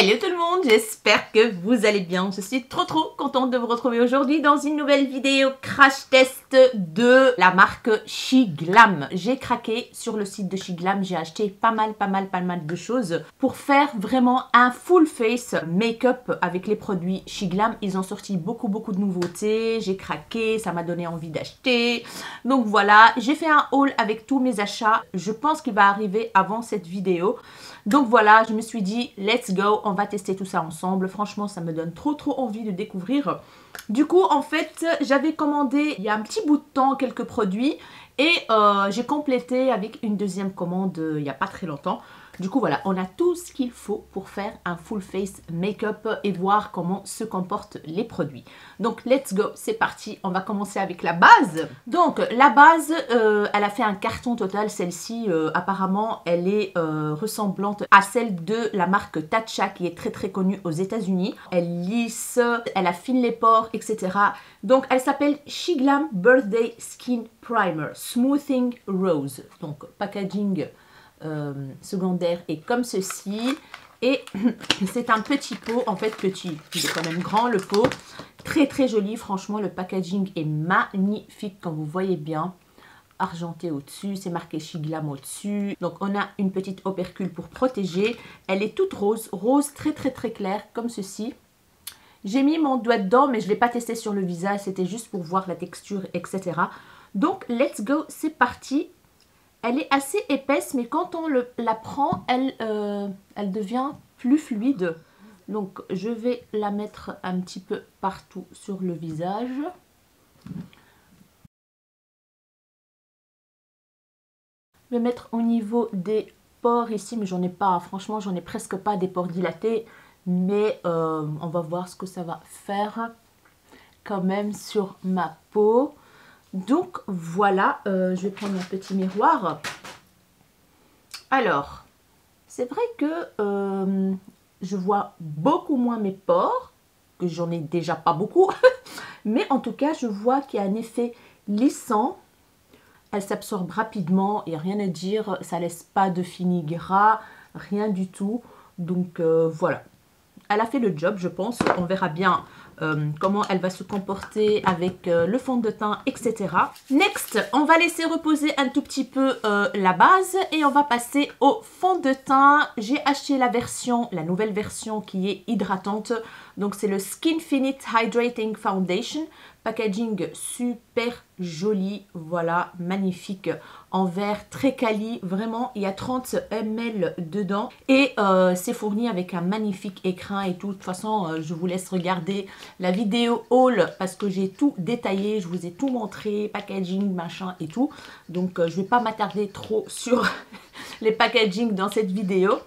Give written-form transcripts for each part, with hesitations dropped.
Hello tout le monde, j'espère que vous allez bien. Je suis trop contente de vous retrouver aujourd'hui dans une nouvelle vidéo crash test de la marque SheGlam. J'ai craqué sur le site de SheGlam, j'ai acheté pas mal de choses pour faire vraiment un full face make-up avec les produits SheGlam. Ils ont sorti beaucoup de nouveautés, j'ai craqué, ça m'a donné envie d'acheter. Donc voilà, j'ai fait un haul avec tous mes achats. Je pense qu'il va arriver avant cette vidéo. Donc voilà, je me suis dit, let's go, on va tester tout ça ensemble. Franchement, ça me donne trop envie de découvrir. Du coup, en fait, j'avais commandé il y a un petit bout de temps quelques produits et j'ai complété avec une deuxième commande il n'y a pas très longtemps. Du coup, voilà, on a tout ce qu'il faut pour faire un full face make-up et voir comment se comportent les produits. Donc, let's go, c'est parti. On va commencer avec la base. Donc, la base, elle a fait un carton total. Celle-ci, apparemment, elle est ressemblante à celle de la marque Tatcha qui est très connue aux États-Unis. Elle lisse, elle affine les pores, etc. Donc, elle s'appelle SheGlam Birthday Skin Primer Smoothing Rose. Donc, packaging secondaire est comme ceci et c'est un petit pot, en fait petit, il est quand même grand le pot, très joli, franchement le packaging est magnifique comme vous voyez bien, argenté au-dessus, c'est marqué SheGlam au-dessus, donc on a une petite opercule pour protéger, elle est toute rose très claire comme ceci. J'ai mis mon doigt dedans mais je ne l'ai pas testé sur le visage, c'était juste pour voir la texture etc. Donc let's go, c'est parti. Elle est assez épaisse, mais quand on la prend, elle devient plus fluide. Donc, je vais la mettre un petit peu partout sur le visage. Je vais mettre au niveau des pores ici, mais j'en ai pas. Franchement, j'en ai presque pas des pores dilatés. Mais on va voir ce que ça va faire quand même sur ma peau. Donc voilà, je vais prendre mon petit miroir. Alors, c'est vrai que je vois beaucoup moins mes pores, que j'en ai déjà pas beaucoup. Mais en tout cas, je vois qu'il y a un effet lissant. Elle s'absorbe rapidement, il n'y a rien à dire. Ça laisse pas de fini gras, rien du tout. Donc voilà. Elle a fait le job, je pense. On verra bien comment elle va se comporter avec le fond de teint, etc. Next, on va laisser reposer un tout petit peu la base et on va passer au fond de teint. J'ai acheté la nouvelle version qui est hydratante. Donc, c'est le Skinfinite Hydrating Foundation. Packaging super joli, voilà, magnifique, en verre très quali, vraiment, il y a 30 ml dedans et c'est fourni avec un magnifique écrin et tout. De toute façon, je vous laisse regarder la vidéo haul parce que j'ai tout détaillé, je vous ai tout montré, packaging, machin et tout. Donc, je ne vais pas m'attarder trop sur les packaging dans cette vidéo.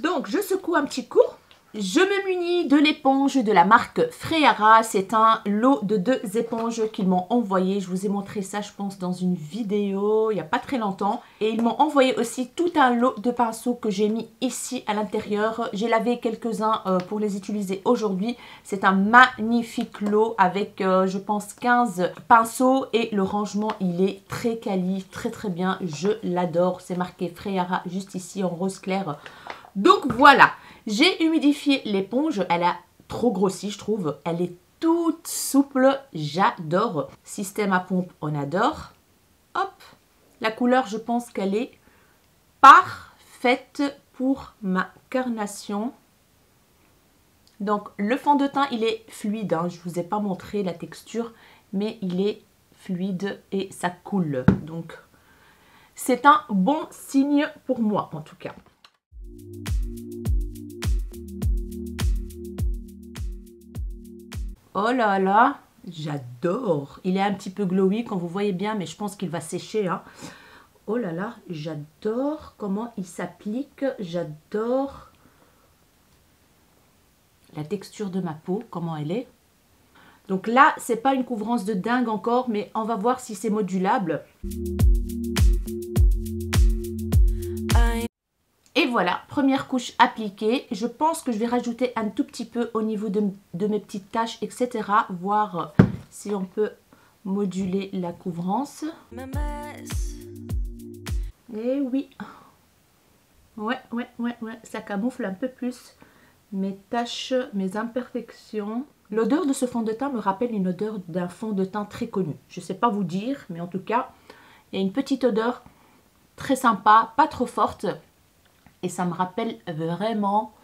Donc, je secoue un petit coup. Je me munis de l'éponge de la marque Freara. C'est un lot de 2 éponges qu'ils m'ont envoyé. Je vous ai montré ça, je pense, dans une vidéo il n'y a pas très longtemps. Et ils m'ont envoyé aussi tout un lot de pinceaux que j'ai mis ici à l'intérieur. J'ai lavé quelques-uns pour les utiliser aujourd'hui. C'est un magnifique lot avec, je pense, 15 pinceaux. Et le rangement, il est très quali, très bien. Je l'adore. C'est marqué Freara juste ici en rose clair. Donc voilà. J'ai humidifié l'éponge, elle a trop grossi je trouve, elle est toute souple, j'adore. Système à pompe, on adore. Hop, la couleur je pense qu'elle est parfaite pour ma carnation. Donc le fond de teint il est fluide, hein. Je ne vous ai pas montré la texture, mais il est fluide et ça coule. Donc c'est un bon signe pour moi en tout cas. Oh là là, j'adore. Il est un petit peu glowy, quand vous voyez bien, mais je pense qu'il va sécher. Hein. Oh là là, j'adore comment il s'applique. J'adore la texture de ma peau, comment elle est. Donc là, c'est pas une couvrance de dingue encore, mais on va voir si c'est modulable. Et voilà, première couche appliquée. Je pense que je vais rajouter un tout petit peu au niveau de mes petites taches, etc. Voir si on peut moduler la couvrance. Et oui. Ouais, ça camoufle un peu plus. mes taches, mes imperfections. L'odeur de ce fond de teint me rappelle une odeur d'un fond de teint très connu. Je ne sais pas vous dire, mais en tout cas, il y a une petite odeur très sympa, pas trop forte. Et ça me rappelle vraiment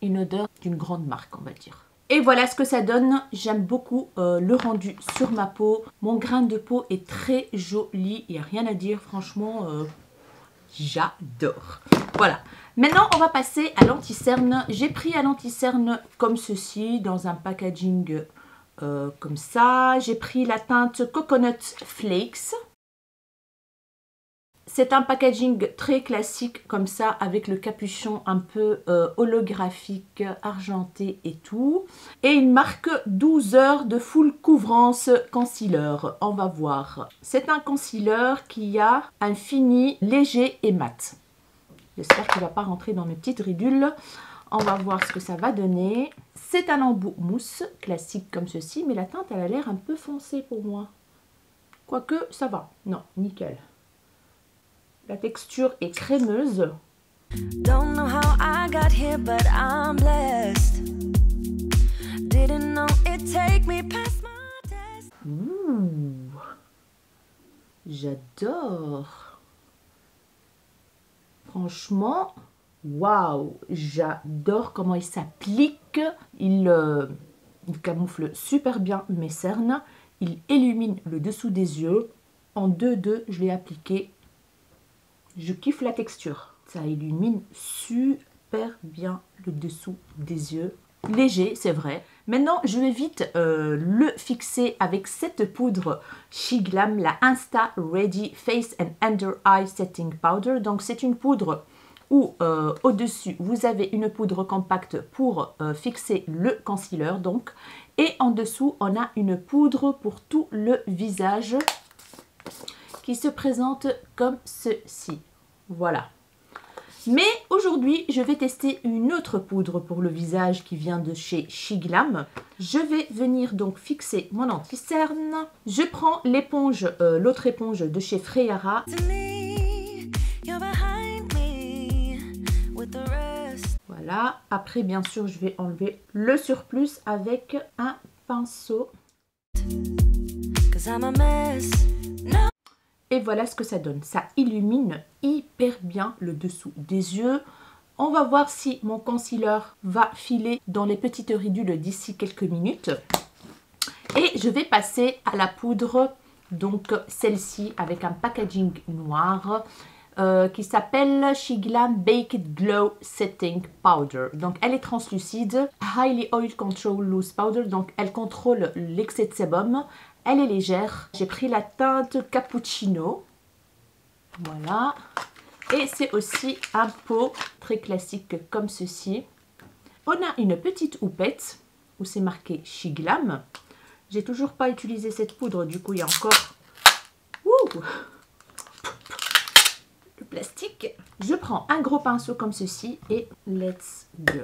une odeur d'une grande marque, on va dire. Et voilà ce que ça donne. J'aime beaucoup le rendu sur ma peau. Mon grain de peau est très joli. Il n'y a rien à dire, franchement, j'adore. Voilà. Maintenant, on va passer à l'anti-cerne. J'ai pris un anti-cerne comme ceci, dans un packaging comme ça. J'ai pris la teinte Coconut Flakes. C'est un packaging très classique comme ça, avec le capuchon un peu holographique, argenté et tout. Et il marque 12 heures de full couvrance concealer. On va voir. C'est un concealer qui a un fini léger et mat. J'espère qu'il ne va pas rentrer dans mes petites ridules. On va voir ce que ça va donner. C'est un embout mousse classique comme ceci, mais la teinte elle a l'air un peu foncée pour moi. Quoique ça va. Non, nickel. La texture est crémeuse. Don't know how I got here, but I'm blessed. Didn't know it'd take me past my test. Ouh, j'adore. Franchement, waouh, j'adore comment il s'applique. Il camoufle super bien mes cernes. Il illumine le dessous des yeux. En 2-2, je l'ai appliqué. Je kiffe la texture. Ça illumine super bien le dessous des yeux. Léger, c'est vrai. Maintenant, je vais vite le fixer avec cette poudre SheGlam, la Insta Ready Face and Under Eye Setting Powder. Donc, c'est une poudre où au-dessus, vous avez une poudre compacte pour fixer le concealer. Donc, et en dessous, on a une poudre pour tout le visage qui se présente comme ceci. Voilà. Mais aujourd'hui, je vais tester une autre poudre pour le visage qui vient de chez SheGlam. Je vais venir donc fixer mon anti-cerne. Je prends l'éponge, l'autre éponge de chez Freara. Voilà. Après, bien sûr, je vais enlever le surplus avec un pinceau. Et voilà ce que ça donne. Ça illumine hyper bien le dessous des yeux. On va voir si mon concealer va filer dans les petites ridules d'ici quelques minutes. Et je vais passer à la poudre, donc celle-ci avec un packaging noir qui s'appelle SheGlam Baked Glow Setting Powder. Donc elle est translucide, Highly Oil Control Loose Powder, donc elle contrôle l'excès de sébum. Elle est légère. J'ai pris la teinte Cappuccino. Voilà. Et c'est aussi un pot très classique comme ceci. On a une petite houppette où c'est marqué SheGlam. J'ai toujours pas utilisé cette poudre, du coup il y a encore le plastique. Je prends un gros pinceau comme ceci et let's go.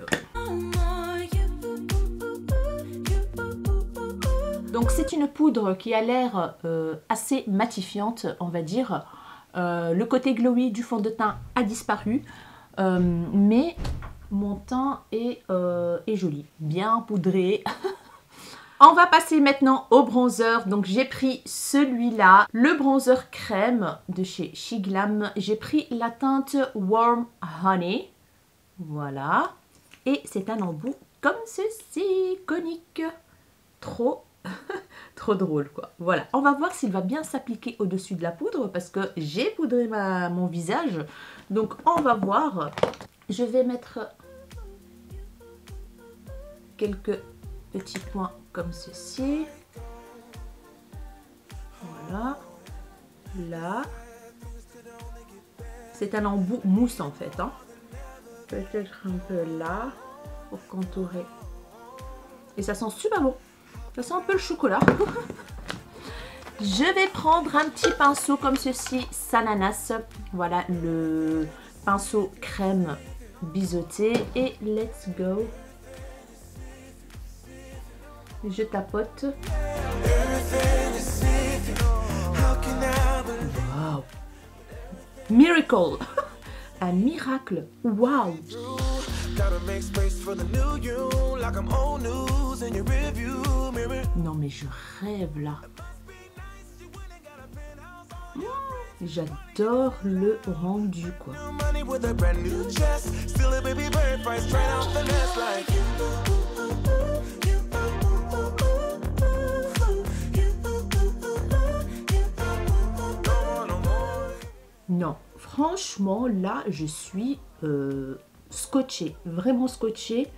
Donc c'est une poudre qui a l'air assez matifiante, on va dire. Le côté glowy du fond de teint a disparu, mais mon teint est joli, bien poudré. On va passer maintenant au bronzer. Donc j'ai pris celui-là, le bronzer crème de chez SheGlam. J'ai pris la teinte Warm Honey. Voilà. Et c'est un embout comme ceci, conique. Trop drôle quoi. Voilà, on va voir s'il va bien s'appliquer au-dessus de la poudre parce que j'ai poudré mon visage. Donc on va voir. Je vais mettre quelques petits points comme ceci. Voilà. Là. C'est un embout mousse en fait. Hein. Peut-être un peu là pour contourer. Et ça sent super bon. Ça sent un peu le chocolat. Je vais prendre un petit pinceau comme ceci, Sananas. Voilà le pinceau crème biseauté. Et let's go. Je tapote. Wow. Miracle. Un miracle. Wow. Non mais je rêve là. J'adore le rendu quoi. Non, franchement là je suis scotchée, vraiment scotchée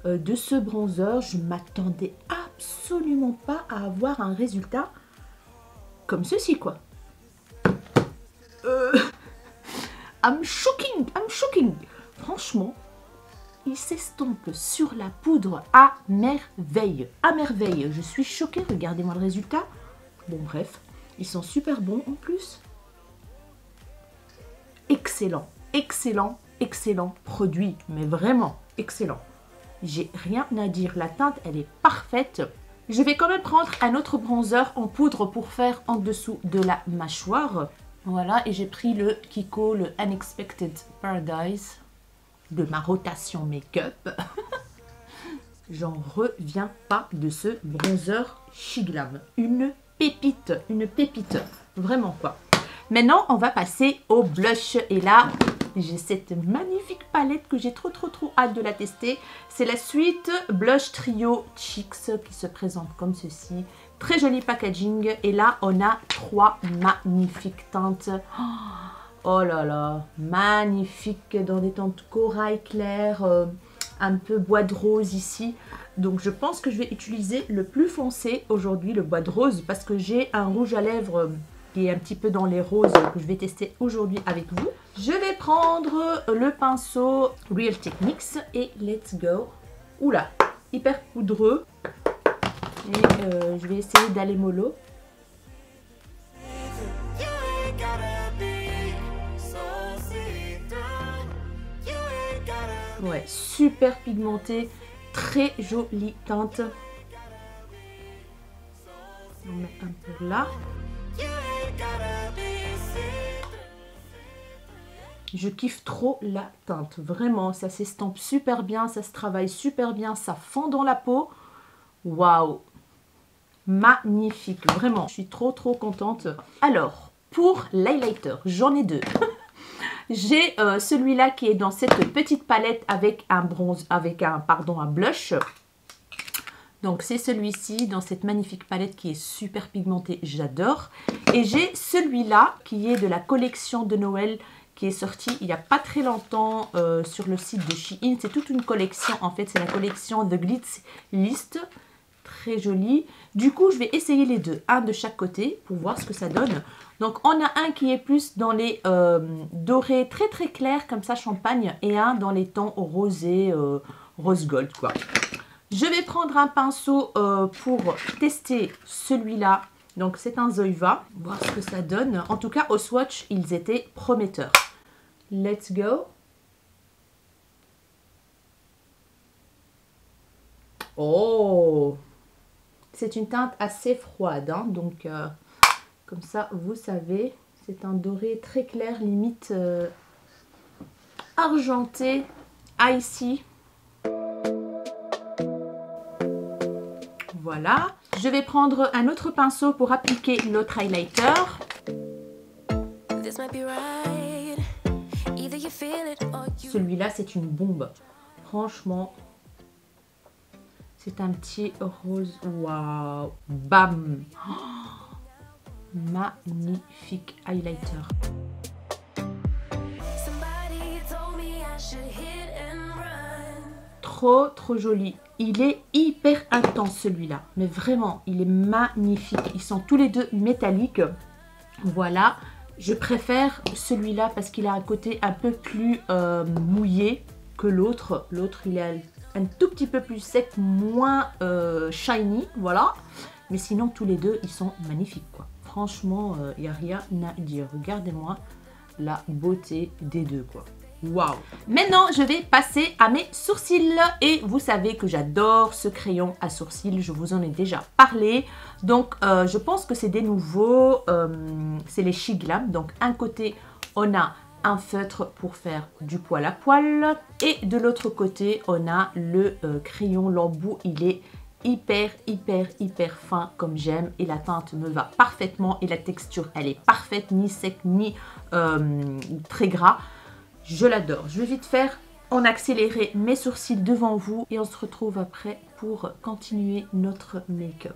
de ce bronzer. Je m'attendais absolument pas à avoir un résultat comme ceci quoi. I'm shocking. Franchement, il s'estompe sur la poudre à merveille. Je suis choquée, regardez-moi le résultat. Bon bref, ils sont super bons en plus. Excellent produit, mais vraiment excellent. J'ai rien à dire, la teinte elle est parfaite. Je vais quand même prendre un autre bronzer en poudre pour faire en dessous de la mâchoire. Voilà, et j'ai pris le Kiko, le Unexpected Paradise de ma rotation make-up. J'en reviens pas de ce bronzer SheGlam. Une pépite, vraiment quoi. Maintenant, on va passer au blush. Et là, j'ai cette magnifique palette que j'ai trop hâte de la tester. C'est la suite Blush Trio Cheeks qui se présente comme ceci. Très joli packaging. Et là, on a 3 magnifiques teintes. Oh là là, magnifique dans des teintes corail clair, un peu bois de rose ici. Donc je pense que je vais utiliser le plus foncé aujourd'hui, le bois de rose, parce que j'ai un rouge à lèvres qui est un petit peu dans les roses que je vais tester aujourd'hui avec vous. Je vais prendre le pinceau Real Techniques et let's go. Oula, hyper poudreux. Et je vais essayer d'aller mollo. Ouais, super pigmenté, très jolie teinte. On met un peu là. Je kiffe trop la teinte, vraiment, ça s'estompe super bien, ça se travaille super bien, ça fond dans la peau. Waouh, magnifique, vraiment, je suis trop contente. Alors, pour l'highlighter, j'en ai deux. J'ai celui-là qui est dans cette petite palette avec un bronze, avec un blush. Donc c'est celui-ci dans cette magnifique palette qui est super pigmentée, j'adore. Et j'ai celui-là qui est de la collection de Noël qui est sorti il n'y a pas très longtemps sur le site de Shein. C'est toute une collection en fait, c'est la collection The Glitz List. Très jolie. Du coup, je vais essayer les deux, un de chaque côté pour voir ce que ça donne. Donc, on a un qui est plus dans les dorés très clairs, comme ça, champagne, et un dans les tons rosés, rose gold, quoi. Je vais prendre un pinceau pour tester celui-là. Donc, c'est un Zoeva. Voir ce que ça donne. En tout cas, au swatch, ils étaient prometteurs. Let's go. Oh! C'est une teinte assez froide, hein, donc comme ça, vous savez, c'est un doré très clair, limite argenté, icy. Voilà. Je vais prendre un autre pinceau pour appliquer l'autre highlighter. Celui-là, c'est une bombe. Franchement, c'est un petit rose. Waouh! Bam! Oh, magnifique highlighter. Trop joli. Il est hyper intense celui-là. Mais vraiment, il est magnifique. Ils sont tous les deux métalliques. Voilà. Je préfère celui-là parce qu'il a un côté un peu plus mouillé que l'autre. L'autre, il est un tout petit peu plus sec, moins shiny, voilà. Mais sinon, tous les deux, ils sont magnifiques, quoi. Franchement, il n'y a rien à dire. Regardez-moi la beauté des deux, quoi. Waouh! Maintenant, je vais passer à mes sourcils. Et vous savez que j'adore ce crayon à sourcils. Je vous en ai déjà parlé. Donc, je pense que c'est des nouveaux. C'est les SheGlam. Donc, un côté, on a un feutre pour faire du poil à poil. Et de l'autre côté, on a le crayon. L'embout, il est hyper fin comme j'aime. Et la teinte me va parfaitement. Et la texture, elle est parfaite, ni sec, ni très gras. Je l'adore. Je vais vite faire en accéléré mes sourcils devant vous. Et on se retrouve après pour continuer notre make-up.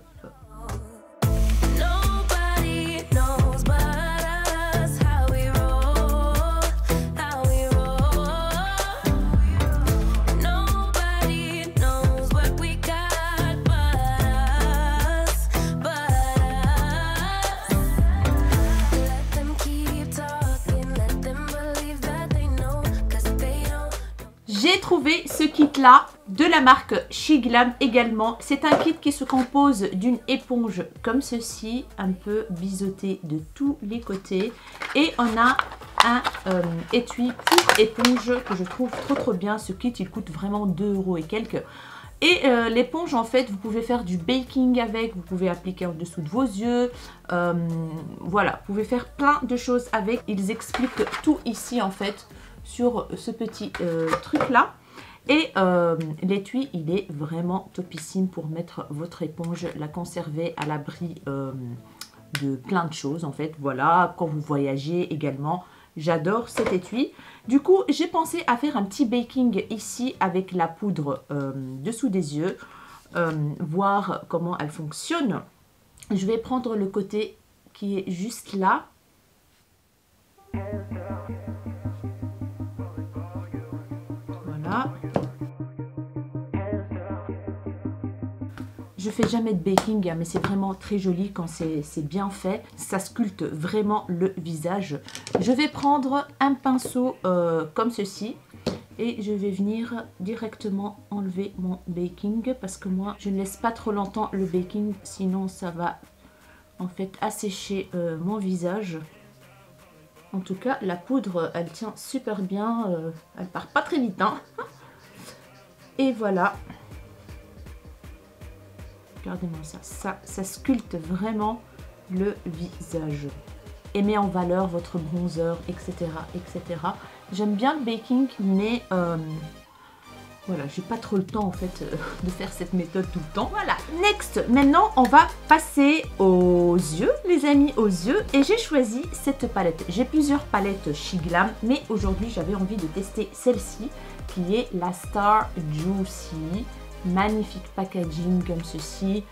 J'ai trouvé ce kit là de la marque SheGlam également. C'est un kit qui se compose d'une éponge comme ceci, un peu biseauté de tous les côtés. Et on a un étui pour éponge que je trouve trop bien. Ce kit il coûte vraiment 2 € et quelques. Et l'éponge en fait vous pouvez faire du baking avec, vous pouvez appliquer en dessous de vos yeux. Voilà, vous pouvez faire plein de choses avec. Ils expliquent tout ici en fait sur ce petit truc là. Et l'étui il est vraiment topissime pour mettre votre éponge, la conserver à l'abri de plein de choses en fait. Voilà, quand vous voyagez également, j'adore cet étui. Du coup j'ai pensé à faire un petit baking ici avec la poudre dessous des yeux, voir comment elle fonctionne. Je vais prendre le côté qui est juste là. Voilà. Je fais jamais de baking, mais c'est vraiment très joli quand c'est bien fait. Ça sculpte vraiment le visage. Je vais prendre un pinceau comme ceci. Et je vais venir directement enlever mon baking. Parce que moi, je ne laisse pas trop longtemps le baking. Sinon, ça va en fait assécher mon visage. En tout cas, la poudre, elle tient super bien. Elle part pas très vite, hein. Et voilà. Regardez-moi ça. Ça sculpte vraiment le visage. Et met en valeur votre bronzer, etc. etc. J'aime bien le baking, mais voilà, j'ai pas trop le temps en fait de faire cette méthode tout le temps. Voilà, next, maintenant on va passer aux yeux, les amis, aux yeux. Et j'ai choisi cette palette. J'ai plusieurs palettes SheGlam, mais aujourd'hui j'avais envie de tester celle-ci, qui est la Star Juicy. Magnifique packaging comme ceci.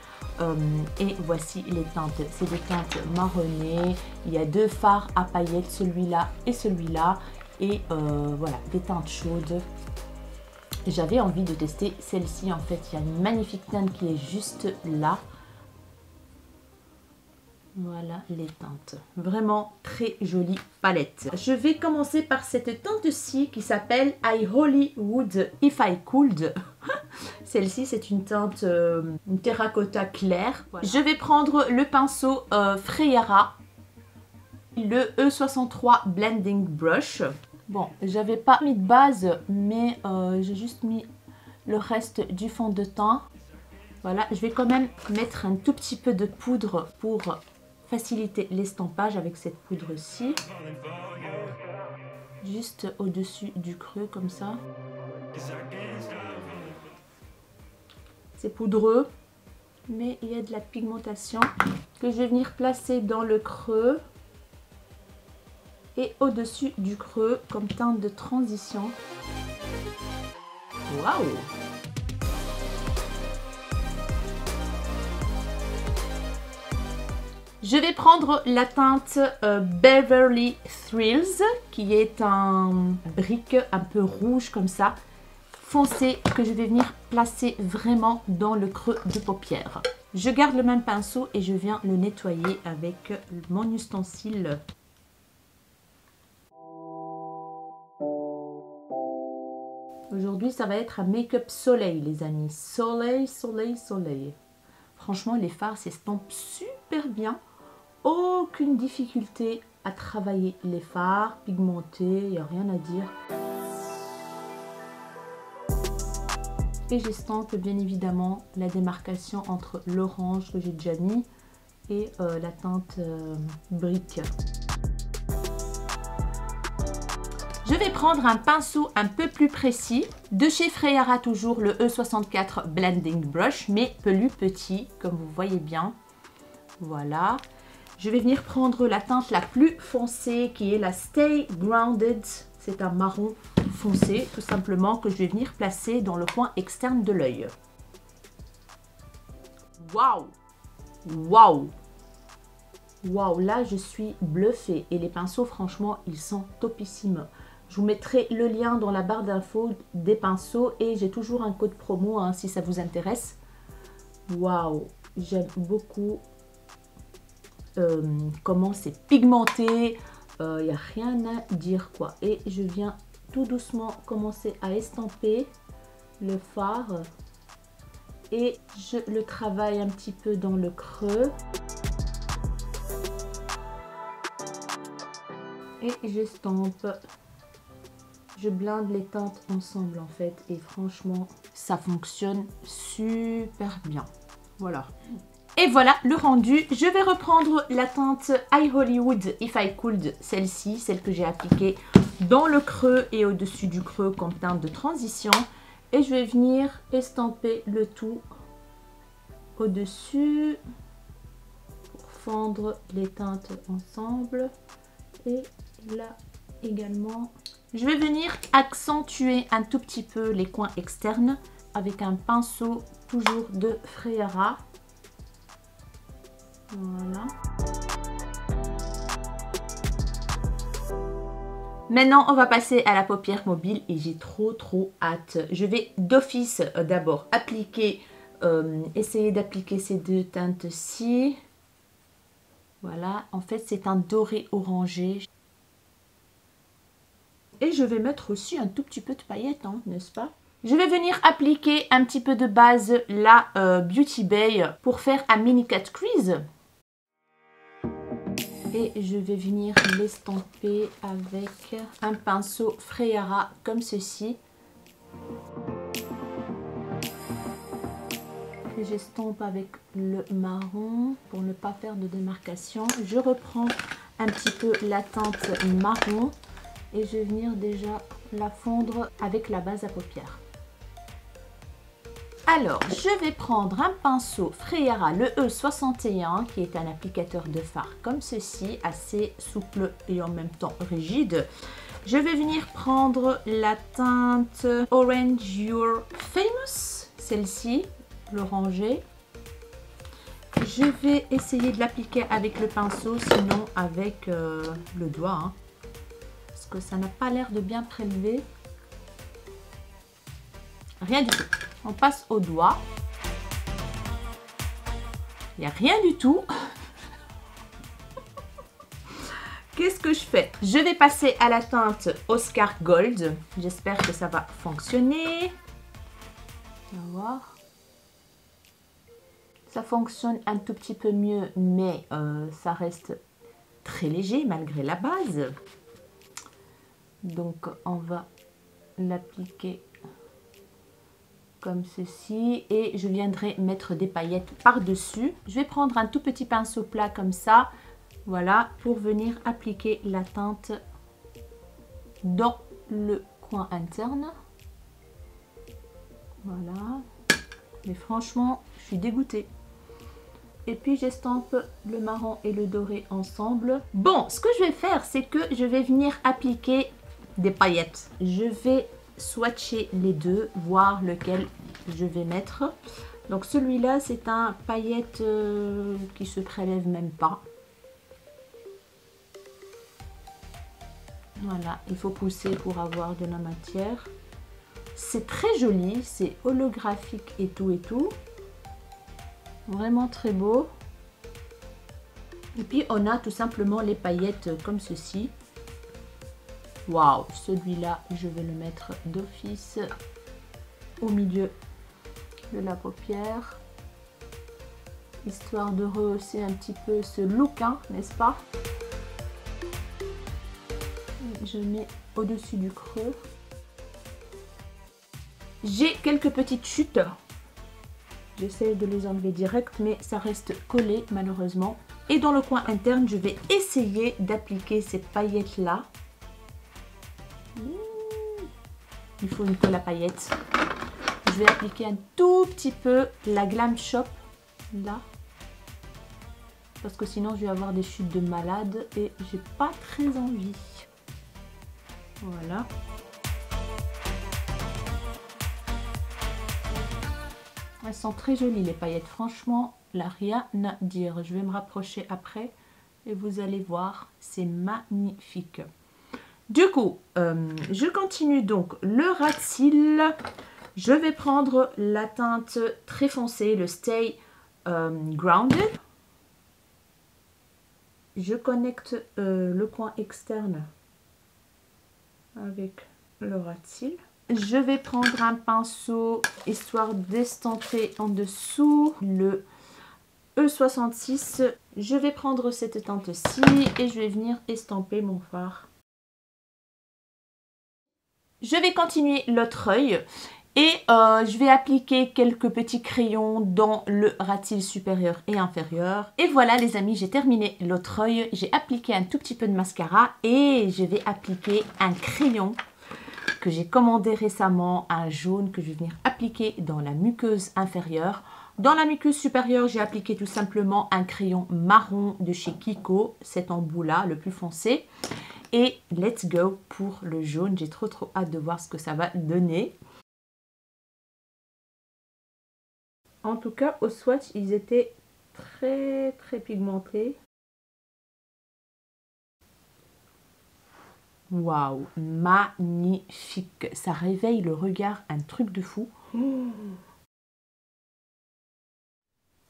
Et voici les teintes. C'est des teintes marronnées. Il y a 2 fards à paillettes, celui-là et celui-là. Et voilà, des teintes chaudes. J'avais envie de tester celle-ci. En fait, il y a une magnifique teinte qui est juste là. Voilà les teintes. Vraiment très jolie palette. Je vais commencer par cette teinte-ci qui s'appelle I Hollywood If I Could. Celle-ci, c'est une teinte une terracotta claire. Voilà. Je vais prendre le pinceau Freyara, le E63 Blending Brush. Bon, j'avais pas mis de base, mais j'ai juste mis le reste du fond de teint. Voilà, je vais quand même mettre un tout petit peu de poudre pour faciliter l'estampage avec cette poudre-ci. Juste au-dessus du creux, comme ça. C'est poudreux, mais il y a de la pigmentation que je vais venir placer dans le creux et au-dessus du creux comme teinte de transition. Waouh! Je vais prendre la teinte Beverly Thrills, qui est un brick un peu rouge comme ça, foncé, que je vais venir placer vraiment dans le creux de paupière. Je garde le même pinceau et je viens le nettoyer avec mon ustensile. Aujourd'hui, ça va être un make-up soleil, les amis. Soleil, soleil, soleil. Franchement, les fards s'estompent super bien. Aucune difficulté à travailler les fards, pigmentés, il n'y a rien à dire. Et j'estompe bien évidemment la démarcation entre l'orange que j'ai déjà mis et la teinte brique. Je vais prendre un pinceau un peu plus précis, de chez Freara toujours, le E64 Blending Brush, mais plus petit, comme vous voyez bien. Voilà. Je vais venir prendre la teinte la plus foncée, qui est la Stay Grounded. C'est un marron foncé, tout simplement, que je vais venir placer dans le coin externe de l'œil. Waouh! Waouh! Waouh! Là, je suis bluffée. Et les pinceaux, franchement, ils sont topissimes. Je vous mettrai le lien dans la barre d'infos des pinceaux et j'ai toujours un code promo hein, si ça vous intéresse. Waouh! J'aime beaucoup comment c'est pigmenté. Il n'y a rien à dire quoi. Et je viens tout doucement commencer à estamper le fard. Et je le travaille un petit peu dans le creux. Et j'estampe. Je blinde les teintes ensemble en fait. Et franchement, ça fonctionne super bien. Voilà. Et voilà le rendu. Je vais reprendre la teinte I Hollywood If I Could, celle-ci, celle que j'ai appliquée dans le creux et au-dessus du creux comme teinte de transition. Et je vais venir estamper le tout au-dessus pour fondre les teintes ensemble. Et là également, je vais venir accentuer un tout petit peu les coins externes avec un pinceau toujours de Freara. Voilà. Maintenant, on va passer à la paupière mobile et j'ai trop hâte. Je vais d'office d'abord appliquer, essayer d'appliquer ces deux teintes-ci. Voilà, en fait, c'est un doré orangé. Et je vais mettre aussi un tout petit peu de paillettes, hein, n'est-ce pas? Je vais venir appliquer un petit peu de base, la Beauty Bay, pour faire un mini cut crease. Et je vais venir l'estamper avec un pinceau Freara comme ceci. Que j'estompe avec le marron pour ne pas faire de démarcation. Je reprends un petit peu la teinte marron et je vais venir déjà la fondre avec la base à paupières. Alors, je vais prendre un pinceau Freara, le E61, qui est un applicateur de fard comme ceci, assez souple et en même temps rigide. Je vais venir prendre la teinte Orange You're Famous, celle-ci, l'orangé. Je vais essayer de l'appliquer avec le pinceau, sinon avec le doigt, hein, parce que ça n'a pas l'air de bien prélever. Rien du tout. On passe au doigt. Il n'y a rien du tout. Qu'est-ce que je fais? Je vais passer à la teinte Oscar Gold. J'espère que ça va fonctionner. On va voir. Ça fonctionne un tout petit peu mieux, mais ça reste très léger malgré la base. Donc, on va l'appliquer comme ceci et je viendrai mettre des paillettes par-dessus. Je vais prendre un tout petit pinceau plat comme ça, voilà, pour venir appliquer la teinte dans le coin interne. Voilà. Mais franchement, je suis dégoûtée. Et puis j'estampe le marron et le doré ensemble. Bon, ce que je vais faire, c'est que je vais venir appliquer des paillettes. Je vais swatcher les deux, voir lequel je vais mettre. Donc celui-là, c'est un paillette qui se prélève même pas. Voilà, il faut pousser pour avoir de la matière. C'est très joli, c'est holographique et tout et tout. Vraiment très beau. Et puis on a tout simplement les paillettes comme ceci. Waouh, celui-là, je vais le mettre d'office au milieu de la paupière, histoire de rehausser un petit peu ce look, hein, n'est-ce pas? Je mets au-dessus du creux. J'ai quelques petites chutes. J'essaie de les enlever direct, mais ça reste collé malheureusement. Et dans le coin interne, je vais essayer d'appliquer ces paillettes-là. Il faut une colle à paillettes. Je vais appliquer un tout petit peu la Glam Shop là. Parce que sinon je vais avoir des chutes de malade et j'ai pas très envie. Voilà. Elles sont très jolies les paillettes. Franchement, là rien à dire. Je vais me rapprocher après et vous allez voir, c'est magnifique. Du coup, je continue donc le ras de cils. Je vais prendre la teinte très foncée, le Stay Grounded. Je connecte le coin externe avec le ras de cils. Je vais prendre un pinceau histoire d'estamper en dessous le E66. Je vais prendre cette teinte-ci et je vais venir estamper mon fard. Je vais continuer l'autre œil et je vais appliquer quelques petits crayons dans le ras de cils supérieur et inférieur. Et voilà les amis, j'ai terminé l'autre œil. J'ai appliqué un tout petit peu de mascara et je vais appliquer un crayon que j'ai commandé récemment, un jaune que je vais venir appliquer dans la muqueuse inférieure. Dans la muqueuse supérieure, j'ai appliqué tout simplement un crayon marron de chez Kiko, cet embout là, le plus foncé. Et let's go pour le jaune, j'ai trop hâte de voir ce que ça va donner. En tout cas, au swatch, ils étaient très pigmentés. Waouh, magnifique. Ça réveille le regard, un truc de fou.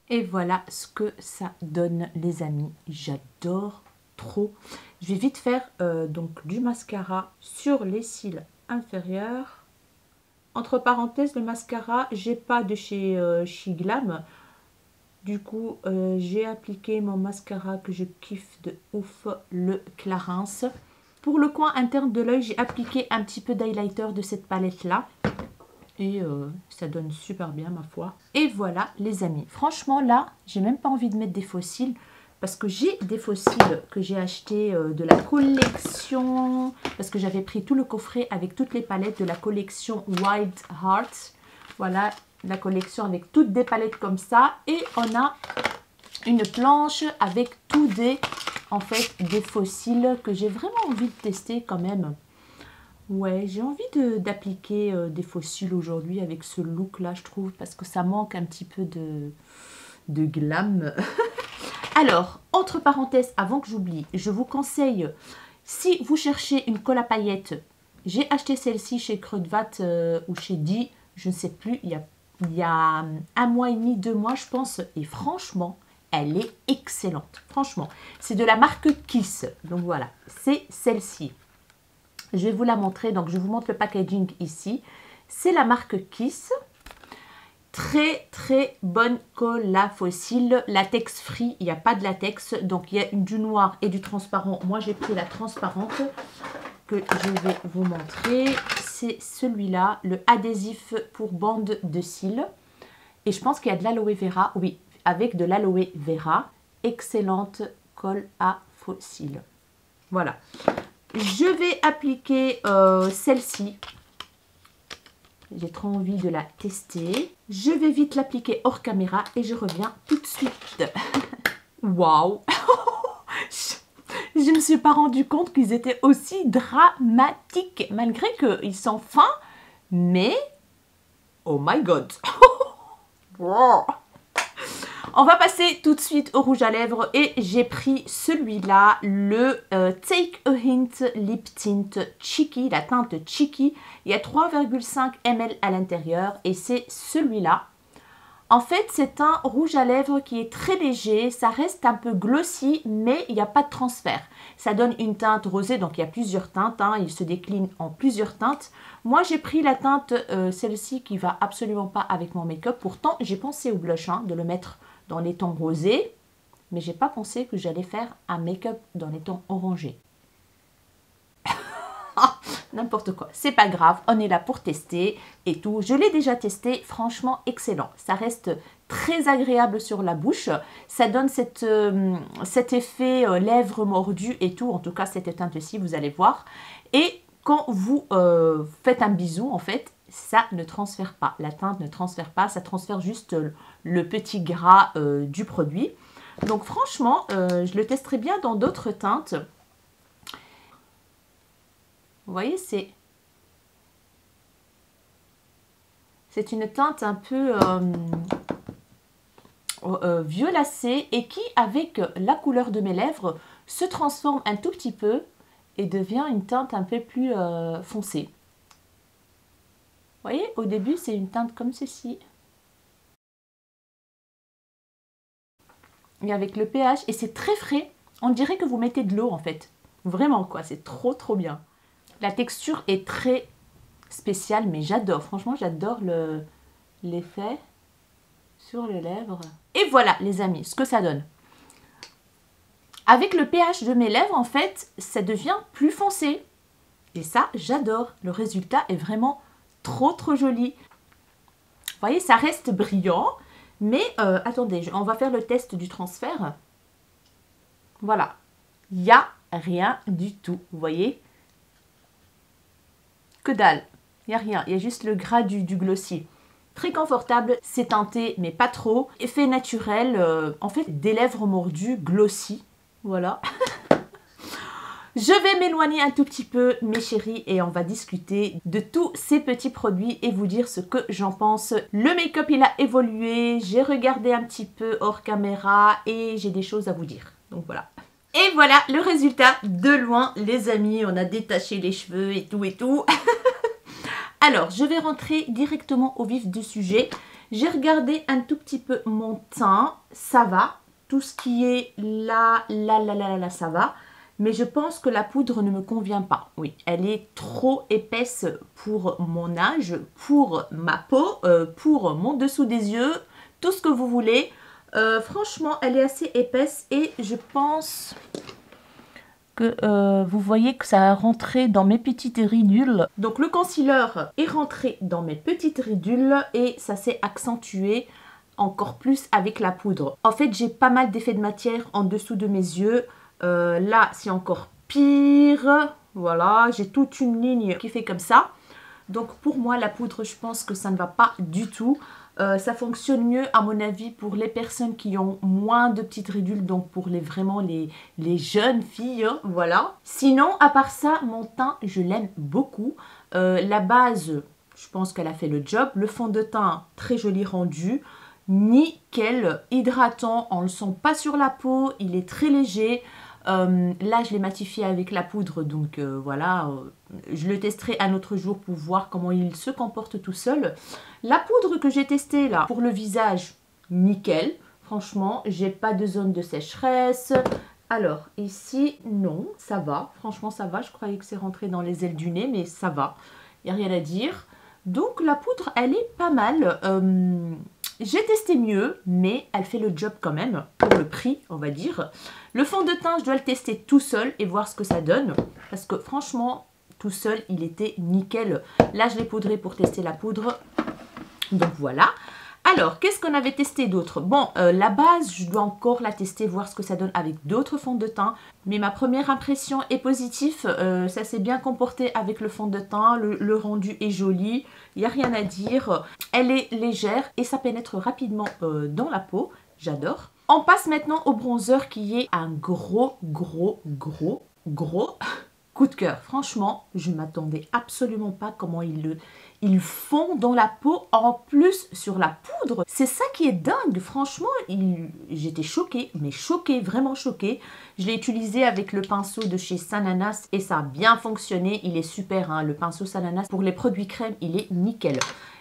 Et voilà ce que ça donne les amis. J'adore trop. Je vais vite faire donc du mascara sur les cils inférieurs. Entre parenthèses, le mascara, j'ai pas de chez Shiglam. Du coup, j'ai appliqué mon mascara que je kiffe de ouf, le Clarins. Pour le coin interne de l'œil, j'ai appliqué un petit peu d'highlighter de cette palette-là. Et ça donne super bien, ma foi. Et voilà, les amis. Franchement, là, j'ai même pas envie de mettre des faux cils. Parce que j'ai des faux cils que j'ai acheté de la collection. Parce que j'avais pris tout le coffret avec toutes les palettes de la collection White Heart. Voilà, la collection avec toutes des palettes comme ça. Et on a une planche avec tous des... En fait, des faux cils que j'ai vraiment envie de tester quand même. Ouais, j'ai envie d'appliquer des faux cils aujourd'hui avec ce look là, je trouve, parce que ça manque un petit peu de glam. Alors, entre parenthèses, avant que j'oublie, je vous conseille, si vous cherchez une colle à paillettes, j'ai acheté celle-ci chez Creuvat ou chez Di, je ne sais plus, il y a 1 mois et demi, 2 mois, je pense, et franchement, elle est excellente. Franchement, c'est de la marque Kiss. Donc voilà, c'est celle-ci. Je vais vous la montrer. Donc je vous montre le packaging ici. C'est la marque Kiss. Très bonne colle à faux cils. Latex free, il n'y a pas de latex. Donc il y a du noir et du transparent. Moi j'ai pris la transparente que je vais vous montrer. C'est celui-là, le adhésif pour bande de cils. Et je pense qu'il y a de l'aloe vera. Oui, avec de l'aloe vera. Excellente colle à faux cils. Voilà. Je vais appliquer celle-ci. J'ai trop envie de la tester. Je vais vite l'appliquer hors caméra et je reviens tout de suite. Waouh. Je ne me suis pas rendu compte qu'ils étaient aussi dramatiques. Malgré qu'ils sont fins. Mais, oh my god. On va passer tout de suite au rouge à lèvres et j'ai pris celui-là, le Take a Hint Lip Tint Cheeky, la teinte Cheeky. Il y a 3,5 ml à l'intérieur et c'est celui-là. En fait, c'est un rouge à lèvres qui est très léger, ça reste un peu glossy, mais il n'y a pas de transfert. Ça donne une teinte rosée, donc il y a plusieurs teintes, hein, il se décline en plusieurs teintes. Moi, j'ai pris la teinte, celle-ci, qui va absolument pas avec mon make-up. Pourtant, j'ai pensé au blush, hein, de le mettre dans les tons rosés, mais j'ai pas pensé que j'allais faire un make-up dans les tons orangés. N'importe quoi, c'est pas grave, on est là pour tester et tout. Je l'ai déjà testé, franchement excellent. Ça reste très agréable sur la bouche. Ça donne cet effet lèvres mordues et tout. En tout cas, cette teinte-ci, vous allez voir. Et quand vous faites un bisou, en fait, ça ne transfère pas. La teinte ne transfère pas, ça transfère juste le petit gras du produit. Donc franchement, je le testerai bien dans d'autres teintes. Vous voyez, c'est une teinte un peu violacée et qui, avec la couleur de mes lèvres, se transforme un tout petit peu et devient une teinte un peu plus foncée. Vous voyez, au début, c'est une teinte comme ceci. Et avec le pH, et c'est très frais, on dirait que vous mettez de l'eau en fait. Vraiment quoi, c'est trop bien. La texture est très spéciale, mais j'adore. Franchement, j'adore l'effet sur les lèvres. Et voilà les amis, ce que ça donne. Avec le pH de mes lèvres, en fait, ça devient plus foncé. Et ça, j'adore. Le résultat est vraiment trop joli. Vous voyez, ça reste brillant. Mais attendez, on va faire le test du transfert. Voilà. Il n'y a rien du tout. Vous voyez? Que dalle. Il n'y a rien. Il y a juste le gras du glossy. Très confortable. C'est teinté, mais pas trop. Effet naturel. En fait, des lèvres mordues, glossy. Voilà. Je vais m'éloigner un tout petit peu, mes chéris, et on va discuter de tous ces petits produits et vous dire ce que j'en pense. Le make-up, il a évolué, j'ai regardé un petit peu hors caméra et j'ai des choses à vous dire. Donc voilà. Et voilà le résultat de loin, les amis. On a détaché les cheveux et tout. Alors, je vais rentrer directement au vif du sujet. J'ai regardé un tout petit peu mon teint. Ça va. Tout ce qui est là, ça va. Mais je pense que la poudre ne me convient pas. Oui, elle est trop épaisse pour mon âge, pour ma peau, pour mon dessous des yeux, tout ce que vous voulez. Franchement, elle est assez épaisse et je pense que vous voyez que ça a rentré dans mes petites ridules. Donc le concealer est rentré dans mes petites ridules et ça s'est accentué encore plus avec la poudre. En fait, j'ai pas mal d'effets de matière en dessous de mes yeux. Là, c'est encore pire. Voilà, j'ai toute une ligne qui fait comme ça. Donc pour moi, la poudre, je pense que ça ne va pas du tout. Ça fonctionne mieux, à mon avis, pour les personnes qui ont moins de petites ridules. Donc pour vraiment les jeunes filles. Voilà. Sinon, à part ça, mon teint, je l'aime beaucoup. La base, je pense qu'elle a fait le job. Le fond de teint, très joli rendu. Nickel, hydratant, on ne le sent pas sur la peau, il est très léger. Là, je l'ai matifié avec la poudre, donc voilà, je le testerai un autre jour pour voir comment il se comporte tout seul. La poudre que j'ai testée là, pour le visage, nickel. Franchement, j'ai pas de zone de sécheresse. Alors, ici, non, ça va. Franchement, ça va. Je croyais que c'est rentré dans les ailes du nez, mais ça va. Il n'y a rien à dire. Donc, la poudre, elle est pas mal. J'ai testé mieux, mais elle fait le job quand même, pour le prix, on va dire. Le fond de teint, je dois le tester tout seul et voir ce que ça donne. Parce que franchement, tout seul, il était nickel. Là, je l'ai poudré pour tester la poudre. Donc voilà. Alors, qu'est-ce qu'on avait testé d'autre? Bon, la base, je dois encore la tester, voir ce que ça donne avec d'autres fonds de teint. Mais ma première impression est positive. Ça s'est bien comporté avec le fond de teint. Le rendu est joli. Il n'y a rien à dire. Elle est légère et ça pénètre rapidement dans la peau. J'adore. On passe maintenant au bronzer qui est un gros coup de cœur. Franchement, je ne m'attendais absolument pas comment il fond dans la peau, en plus sur la poudre. C'est ça qui est dingue. Franchement, j'étais choquée, mais choquée, vraiment choquée. Je l'ai utilisé avec le pinceau de chez Sananas et ça a bien fonctionné. Il est super, hein, le pinceau Sananas. Pour les produits crème, il est nickel.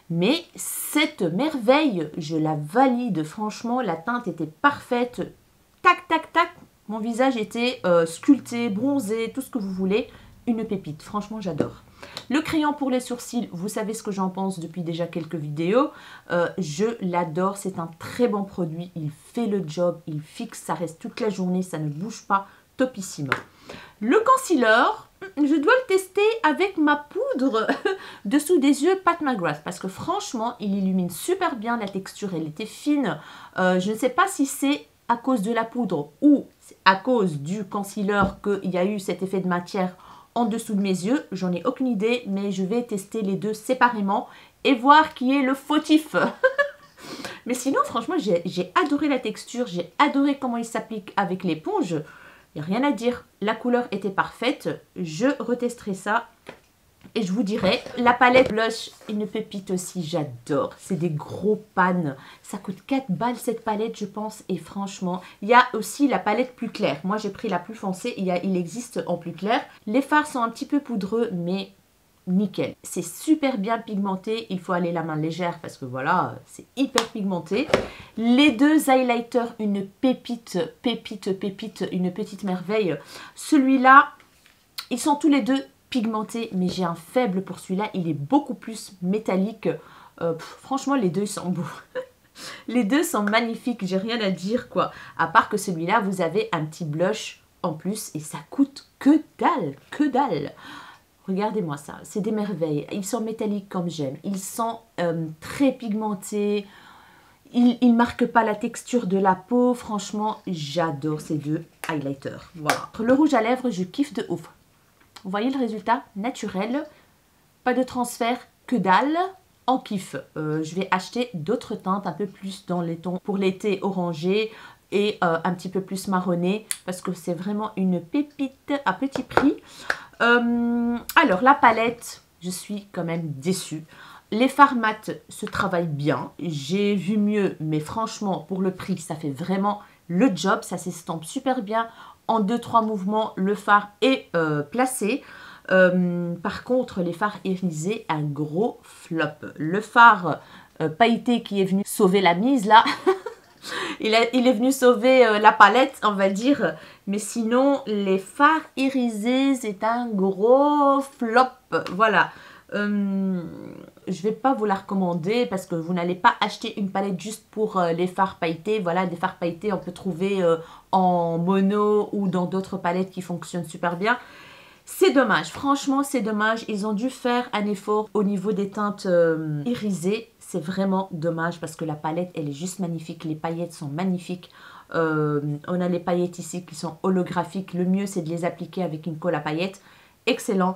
Mais cette merveille, je la valide. Franchement, la teinte était parfaite. Tac, tac, tac. Mon visage était sculpté, bronzé, tout ce que vous voulez. Une pépite. Franchement, j'adore. Le crayon pour les sourcils, vous savez ce que j'en pense depuis déjà quelques vidéos. Je l'adore. C'est un très bon produit. Il fait le job. Il fixe. Ça reste toute la journée. Ça ne bouge pas. Topissime. Le concealer, je dois le tester avec ma poudre dessous des yeux Pat McGrath. Parce que franchement, il illumine super bien. La texture, elle était fine. Je ne sais pas si c'est à cause de la poudre ou à cause du concealer qu'il y a eu cet effet de matière en dessous de mes yeux. J'en ai aucune idée, mais je vais tester les deux séparément et voir qui est le fautif. Mais sinon, franchement, j'ai adoré la texture, j'ai adoré comment il s'applique avec l'éponge. Il n'y a rien à dire. La couleur était parfaite. Je retesterai ça. Et je vous dirai, la palette blush, une pépite aussi, j'adore. C'est des gros pans. Ça coûte 4 balles cette palette, je pense. Et franchement, il y a aussi la palette plus claire. Moi, j'ai pris la plus foncée. Il existe en plus clair. Les fards sont un petit peu poudreux, mais nickel. C'est super bien pigmenté. Il faut aller la main légère parce que voilà, c'est hyper pigmenté. Les deux highlighters, une pépite, une petite merveille. Celui-là, ils sont tous les deux pigmenté, mais j'ai un faible pour celui-là. Il est beaucoup plus métallique. Franchement, les deux ils sont beaux. Les deux sont magnifiques. J'ai rien à dire, quoi. À part que celui-là, vous avez un petit blush en plus et ça coûte que dalle. Que dalle. Regardez-moi ça. C'est des merveilles. Ils sont métalliques comme j'aime. Ils sont très pigmentés. Ils ne marquent pas la texture de la peau. Franchement, j'adore ces deux highlighters. Voilà. Le rouge à lèvres, je kiffe de ouf. Vous voyez le résultat naturel, pas de transfert, que dalle, en kiff. Je vais acheter d'autres teintes un peu plus dans les tons pour l'été orangé et un petit peu plus marronné parce que c'est vraiment une pépite à petit prix. Alors la palette, je suis quand même déçue. Les fards mat se travaillent bien, j'ai vu mieux, mais franchement pour le prix ça fait vraiment le job, ça s'estompe super bien. En 2-3 mouvements, le fard est placé. Par contre, les fards irisés, un gros flop. Le fard pailleté qui est venu sauver la mise, là, il est venu sauver la palette, on va dire. Mais sinon, les fards irisés, c'est un gros flop. Voilà. Je vais pas vous la recommander parce que vous n'allez pas acheter une palette juste pour les fards pailletés. Voilà, des fards pailletés, on peut trouver en mono ou dans d'autres palettes qui fonctionnent super bien. C'est dommage, franchement c'est dommage. Ils ont dû faire un effort au niveau des teintes irisées. C'est vraiment dommage parce que la palette, elle est juste magnifique. Les paillettes sont magnifiques. On a les paillettes ici qui sont holographiques. Le mieux, c'est de les appliquer avec une colle à paillettes. Excellent.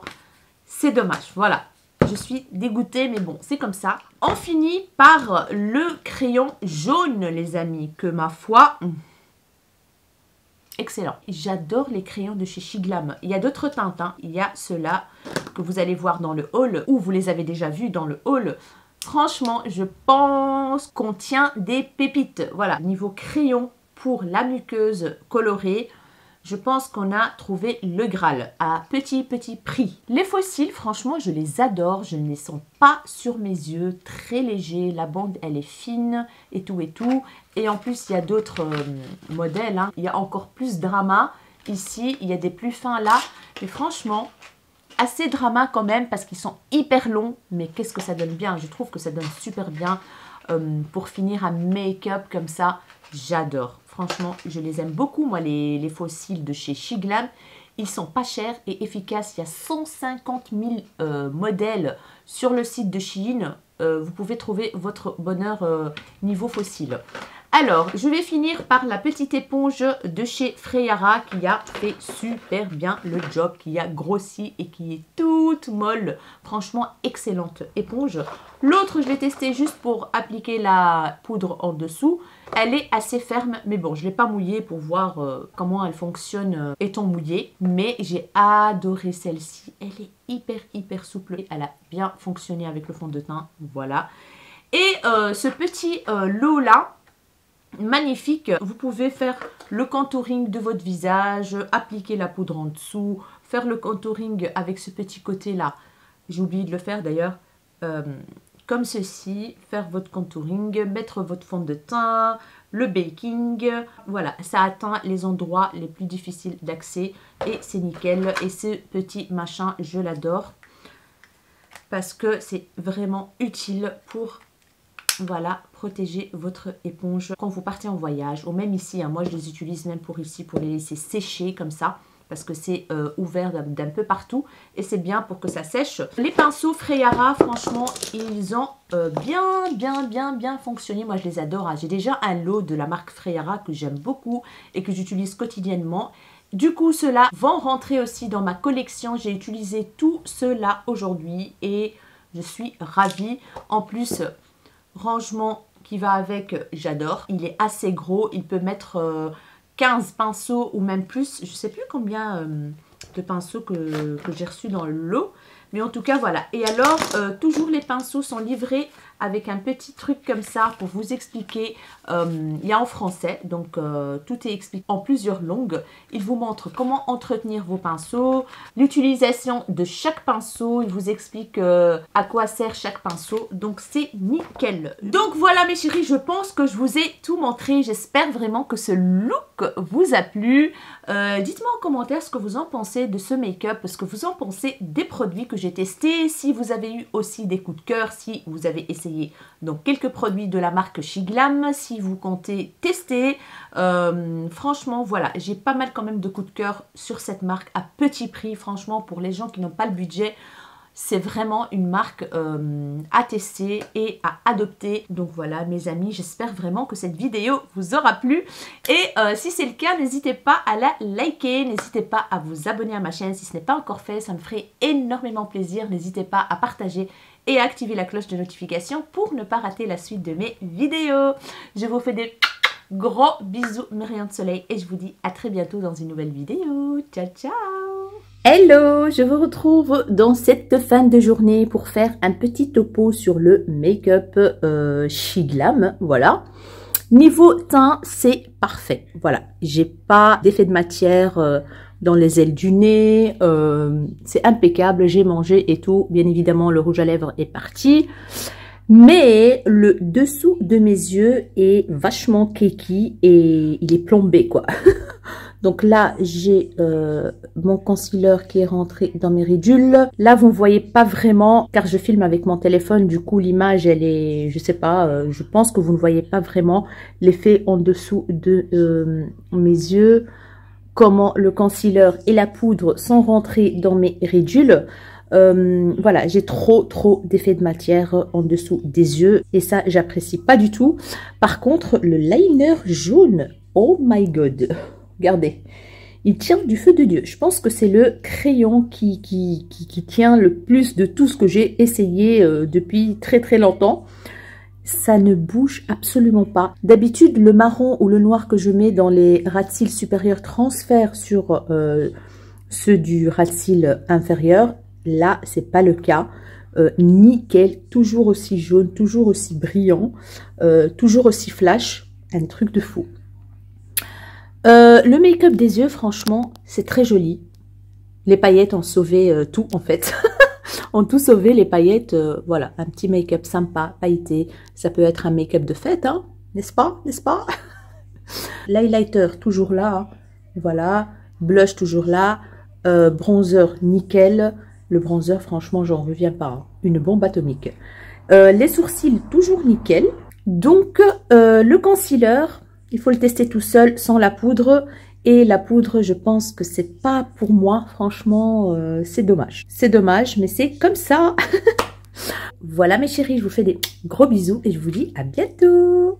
C'est dommage, voilà. Je suis dégoûtée, mais bon, c'est comme ça. On finit par le crayon jaune, les amis, que ma foi... Excellent. J'adore les crayons de chez Shiglam. Il y a d'autres teintes, hein. Il y a ceux-là que vous allez voir dans le haul, ou vous les avez déjà vus dans le haul. Franchement, je pense qu'on tient des pépites. Voilà, niveau crayon pour la muqueuse colorée, je pense qu'on a trouvé le Graal à petit prix. Les fossiles, franchement, je les adore. Je ne les sens pas sur mes yeux. Très léger. La bande, elle est fine et tout et tout. Et en plus, il y a d'autres modèles, hein. Il y a encore plus drama. Ici, il y a des plus fins là. Mais franchement, assez drama quand même parce qu'ils sont hyper longs. Mais qu'est-ce que ça donne bien. Je trouve que ça donne super bien pour finir un make-up comme ça. J'adore. Franchement, je les aime beaucoup, moi, les fossiles de chez Shiglam. Ils sont pas chers et efficaces. Il y a 150 000 modèles sur le site de Shein. Vous pouvez trouver votre bonheur niveau fossile. Alors, je vais finir par la petite éponge de chez Freyara qui a fait super bien le job, qui a grossi et qui est toute molle. Franchement, excellente éponge. L'autre, je l'ai testé juste pour appliquer la poudre en dessous. Elle est assez ferme, mais bon, je ne l'ai pas mouillée pour voir comment elle fonctionne étant mouillée. Mais j'ai adoré celle-ci. Elle est hyper souple. Elle a bien fonctionné avec le fond de teint. Voilà. Et ce petit lot-là, magnifique, vous pouvez faire le contouring de votre visage, appliquer la poudre en dessous, faire le contouring avec ce petit côté là, j'ai oublié de le faire d'ailleurs, comme ceci, faire votre contouring, mettre votre fond de teint, le baking, voilà, ça atteint les endroits les plus difficiles d'accès et c'est nickel. Et ce petit machin, je l'adore parce que c'est vraiment utile pour... Voilà, protéger votre éponge quand vous partez en voyage. Ou même ici, hein, moi je les utilise même pour ici, pour les laisser sécher comme ça. Parce que c'est ouvert d'un peu partout. Et c'est bien pour que ça sèche. Les pinceaux Freyara, franchement, ils ont bien fonctionné. Moi je les adore. Hein. J'ai déjà un lot de la marque Freyara que j'aime beaucoup et que j'utilise quotidiennement. Du coup, ceux-là vont rentrer aussi dans ma collection. J'ai utilisé tout cela aujourd'hui et je suis ravie. En plus, rangement qui va avec, j'adore. Il est assez gros, il peut mettre 15 pinceaux ou même plus. Je ne sais plus combien de pinceaux que j'ai reçus dans le lot. Mais en tout cas, voilà. Et alors, toujours les pinceaux sont livrés avec un petit truc comme ça pour vous expliquer. Il y a en français, donc tout est expliqué en plusieurs langues. Il vous montre comment entretenir vos pinceaux, l'utilisation de chaque pinceau. Il vous explique à quoi sert chaque pinceau. Donc, c'est nickel. Donc, voilà mes chéris, je pense que je vous ai tout montré. J'espère vraiment que ce look vous a plu. Dites-moi en commentaire ce que vous en pensez de ce make-up, ce que vous en pensez des produits que j'ai testés, si vous avez eu aussi des coups de cœur, si vous avez essayé donc quelques produits de la marque SheGlam, si vous comptez tester. Franchement, voilà, j'ai pas mal quand même de coups de cœur sur cette marque à petit prix. Franchement, pour les gens qui n'ont pas le budget, c'est vraiment une marque à tester et à adopter. Donc voilà mes amis, j'espère vraiment que cette vidéo vous aura plu. Et si c'est le cas, n'hésitez pas à la liker, n'hésitez pas à vous abonner à ma chaîne si ce n'est pas encore fait. Ça me ferait énormément plaisir. N'hésitez pas à partager et à activer la cloche de notification pour ne pas rater la suite de mes vidéos. Je vous fais des gros bisous mes rayons de soleil et je vous dis à très bientôt dans une nouvelle vidéo. Ciao ciao! Hello, je vous retrouve dans cette fin de journée pour faire un petit topo sur le make-up SheGlam, voilà. Niveau teint, c'est parfait, voilà. J'ai pas d'effet de matière dans les ailes du nez, c'est impeccable, j'ai mangé et tout. Bien évidemment, le rouge à lèvres est parti. Mais le dessous de mes yeux est vachement cakey et il est plombé, quoi. Donc là, j'ai mon concealer qui est rentré dans mes ridules. Là, vous ne voyez pas vraiment, car je filme avec mon téléphone. Du coup, l'image, elle est, je sais pas, je pense que vous ne voyez pas vraiment l'effet en dessous de mes yeux. Comment le concealer et la poudre sont rentrés dans mes ridules. Voilà, j'ai trop d'effet de matière en dessous des yeux. Et ça, j'apprécie pas du tout. Par contre, le liner jaune, oh my god! Regardez, il tient du feu de Dieu. Je pense que c'est le crayon qui tient le plus de tout ce que j'ai essayé depuis très longtemps. Ça ne bouge absolument pas. D'habitude, le marron ou le noir que je mets dans les ras de cils supérieurs transfère sur ceux du ras de cils inférieur. Là, c'est pas le cas. Nickel, toujours aussi jaune, toujours aussi brillant, toujours aussi flash. Un truc de fou. Le make-up des yeux, franchement, c'est très joli. Les paillettes ont sauvé tout, en fait. Ont tout sauvé, les paillettes. Voilà, un petit make-up sympa, pailleté. Ça peut être un make-up de fête, hein, n'est-ce pas? N'est-ce pas? L'highlighter, toujours là. Hein. Voilà. Blush, toujours là. Bronzer, nickel. Le bronzer, franchement, j'en reviens pas. Hein. Une bombe atomique. Les sourcils, toujours nickel. Donc, le concealer... Il faut le tester tout seul, sans la poudre. Et la poudre, je pense que c'est pas pour moi. Franchement, c'est dommage. C'est dommage, mais c'est comme ça. Voilà mes chéris, je vous fais des gros bisous et je vous dis à bientôt.